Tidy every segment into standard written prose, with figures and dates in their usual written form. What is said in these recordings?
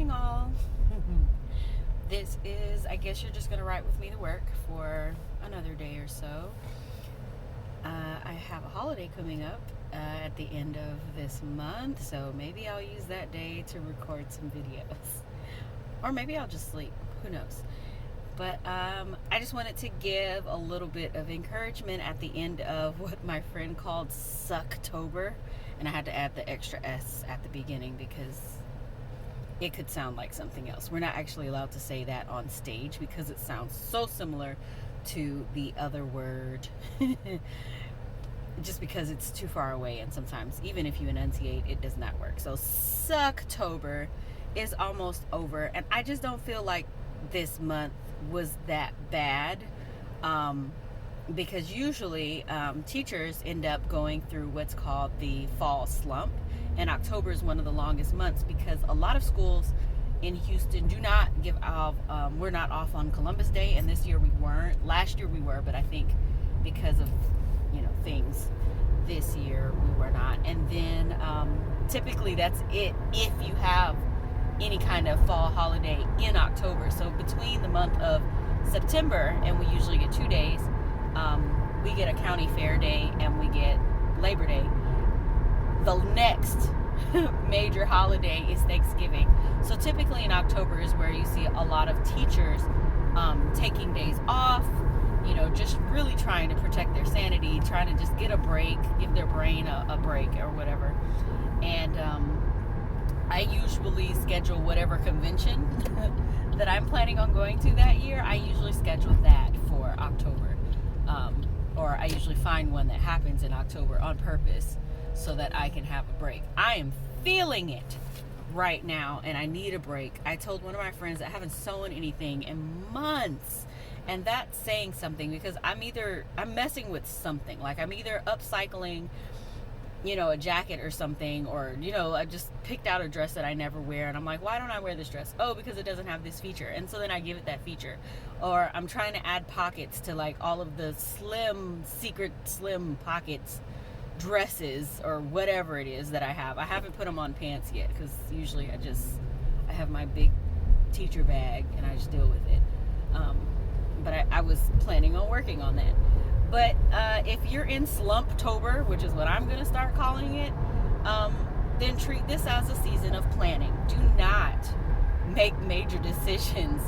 morning, all. This is, I guess you're just going to ride with me to work for another day or so. I have a holiday coming up at the end of this month, so maybe I'll use that day to record some videos. Or maybe I'll just sleep. Who knows? But I just wanted to give a little bit of encouragement at the end of what my friend called Sucktober. And I had to add the extra S at the beginning because it could sound like something else. We're not actually allowed to say that on stage because it sounds so similar to the other word. Just because it's too far away, and sometimes even if you enunciate, it does not work. So Sucktober is almost over, and I just don't feel like this month was that bad, because usually teachers end up going through what's called the fall slump, and October is one of the longest months because a lot of schools in Houston do not give off. We're not off on Columbus Day, and this year we weren't. Last year we were, but I think because of things, this year we were not. And then typically that's it if you have any kind of fall holiday in October. So between the month of September, and we usually get 2 days, we get a county fair day and we get Labor Day. The next major holiday is Thanksgiving. So typically in October is where you see a lot of teachers taking days off, just really trying to protect their sanity, trying to just get a break, give their brain a break or whatever. And I usually schedule whatever convention that I'm planning on going to that year. I usually schedule that for October. Or I usually find one that happens in October on purpose so that I can have a break. I am feeling it right now and I need a break. I told one of my friends that I haven't sewn anything in months. And that's saying something because I'm messing with something. Like I'm either upcycling, a jacket or something, or, I just picked out a dress that I never wear. And I'm like, why don't I wear this dress? Oh, because it doesn't have this feature. And so then I give it that feature. Or I'm trying to add pockets to like all of the secret slim pockets dresses or whatever it is that I have. I haven't put them on pants yet because usually I have my big teacher bag and I just deal with it. But I was planning on working on that. But if you're in Slumptober, which is what I'm going to start calling it, then treat this as a season of planning. Do not make major decisions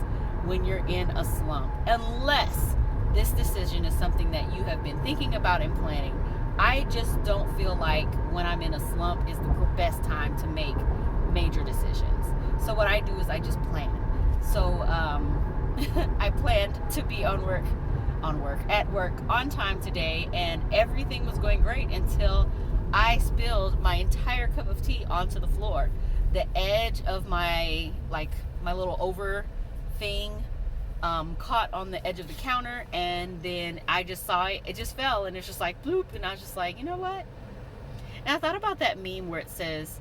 when you're in a slump, unless this decision is something that you have been thinking about and planning. I just don't feel like when I'm in a slump is the best time to make major decisions. So what I do is I just plan. So I planned to be at work on time today, and everything was going great until I spilled my entire cup of tea onto the floor. The edge of my little over thing caught on the edge of the counter, and then I just saw it just fell, and it's just like bloop, and I was just like, you know what? And I thought about that meme where it says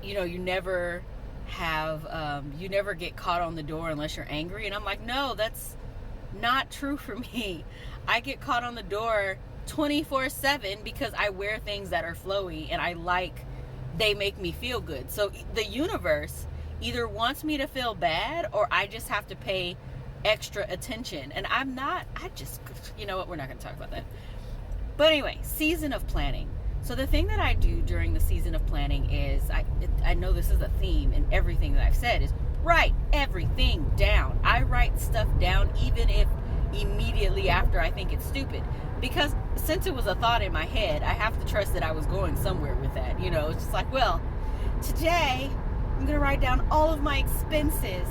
you never get caught on the door unless you're angry. And I'm like, no, that's not true for me. I get caught on the door 24/7 because I wear things that are flowy and they make me feel good. So the universe either wants me to feel bad or I just have to pay extra attention. And you know what, we're not going to talk about that. But anyway, season of planning. So the thing that I do during the season of planning is, I know this is a theme in everything that I've said, is write everything down. I write stuff down even if immediately after I think it's stupid. Because since it was a thought in my head, I have to trust that I was going somewhere with that. It's just like, well, today I'm going to write down all of my expenses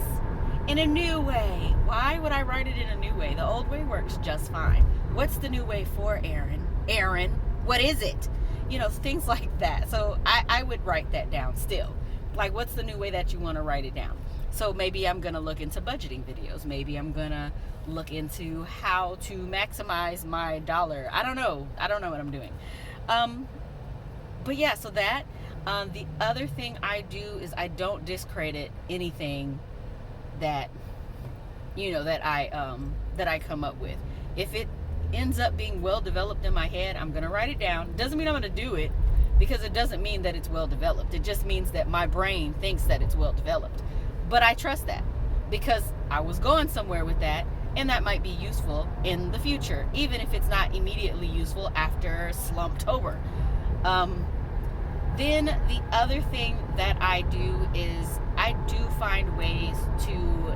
in a new way. Why would I write it in a new way? The old way works just fine. What's the new way for Aaron? Aaron, what is it? Things like that. So I would write that down still. Like, what's the new way that you want to write it down? So maybe I'm going to look into budgeting videos. Maybe I'm going to look into how to maximize my dollar. I don't know what I'm doing. But yeah, so that. The other thing I do is I don't discredit anything that I come up with. If it ends up being well developed in my head, I'm going to write it down. Doesn't mean I'm going to do it, because it doesn't mean that it's well developed. It just means that my brain thinks that it's well developed. But I trust that because I was going somewhere with that, and that might be useful in the future, even if it's not immediately useful after Slumptober. Then the other thing that I do is I do find ways to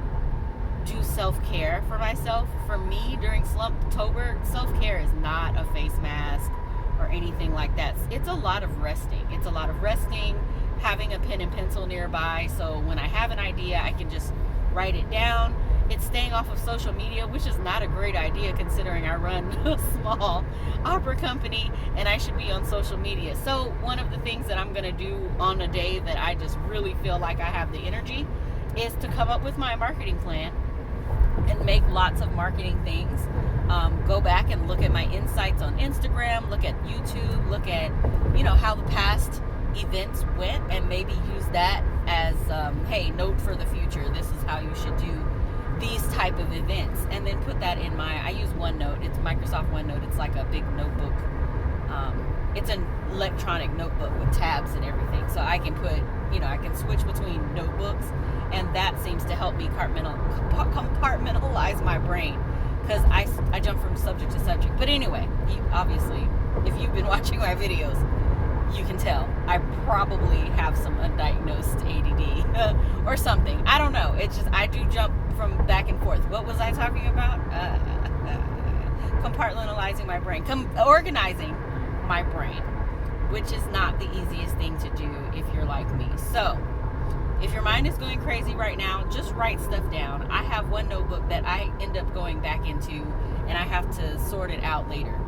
do self-care for myself. For me, during Slumptober, self-care is not a face mask or anything like that. It's a lot of resting. It's a lot of resting, having a pen and pencil nearby, so when I have an idea, I can just write it down. It's staying off of social media, which is not a great idea considering I run a small opera company and I should be on social media. So one of the things that I'm going to do on a day that I just really feel like I have the energy is to come up with my marketing plan and make lots of marketing things. Go back and look at my insights on Instagram, look at YouTube, look at, how the past events went, and maybe use that as, hey, note for the future. This is how you should do these type of events, and then put that in I use OneNote. It's Microsoft OneNote. It's like a big notebook. It's an electronic notebook with tabs and everything, so I can put, I can switch between notebooks, and that seems to help me compartmentalize my brain, because I jump from subject to subject. But anyway, obviously, if you've been watching my videos, you can tell I probably have some undiagnosed ADD or something. I don't know. It's just I do jump from back and forth. What was I talking about? Compartmentalizing my brain, organizing my brain, which is not the easiest thing to do if you're like me. So if your mind is going crazy right now, just write stuff down. I have one notebook that I end up going back into, and I have to sort it out later.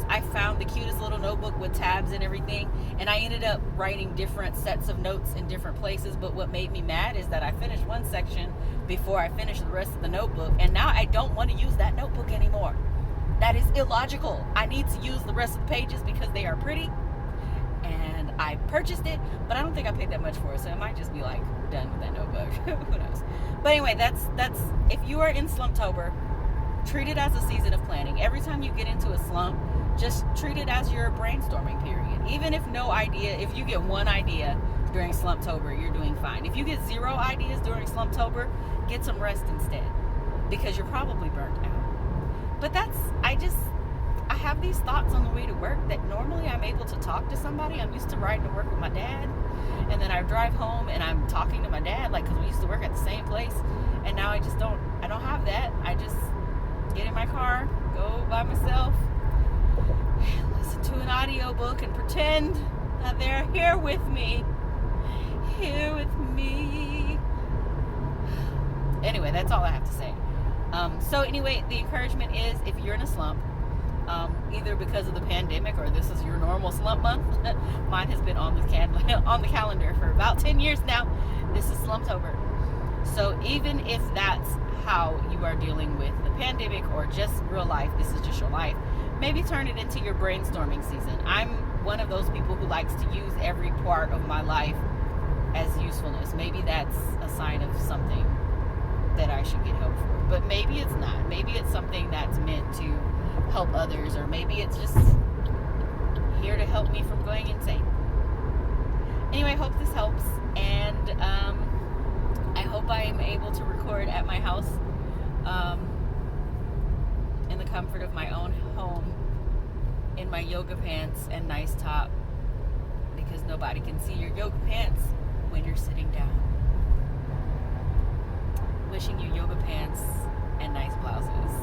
I found the cutest little notebook with tabs and everything, and I ended up writing different sets of notes in different places. But what made me mad is that I finished one section before I finished the rest of the notebook, and now I don't want to use that notebook anymore. That is illogical. I need to use the rest of the pages because they are pretty, and I purchased it, but I don't think I paid that much for it, so it might just be like done with that notebook. Who knows? But anyway, that's if you are in Slumptober, treat it as a season of planning. Every time you get into a slump, just treat it as your brainstorming period. Even if if you get one idea during Slumptober, you're doing fine. If you get 0 ideas during Slumptober, get some rest instead, because you're probably burnt out. But I have these thoughts on the way to work that normally I'm able to talk to somebody. I'm used to riding to work with my dad, and then I drive home and I'm talking to my dad, like, because we used to work at the same place, and now I don't have that. I just get in my car, go by myself, listen to an audiobook, and pretend that they're here with me. Anyway, that's all I have to say. So anyway, the encouragement is, if you're in a slump, either because of the pandemic or this is your normal slump month, mine has been on the calendar for about 10 years now. This is Slumptober. So even if that's how you are dealing with the pandemic or just real life, this is just your life, maybe turn it into your brainstorming season. I'm one of those people who likes to use every part of my life as usefulness. Maybe that's a sign of something that I should get help for, but maybe it's not. Maybe it's something that's meant to help others, or maybe it's just here to help me from going insane. Anyway, I hope this helps, and I hope I am able to record at my house in the comfort of my own home, in my yoga pants and nice top, because nobody can see your yoga pants when you're sitting down. Wishing you yoga pants and nice blouses.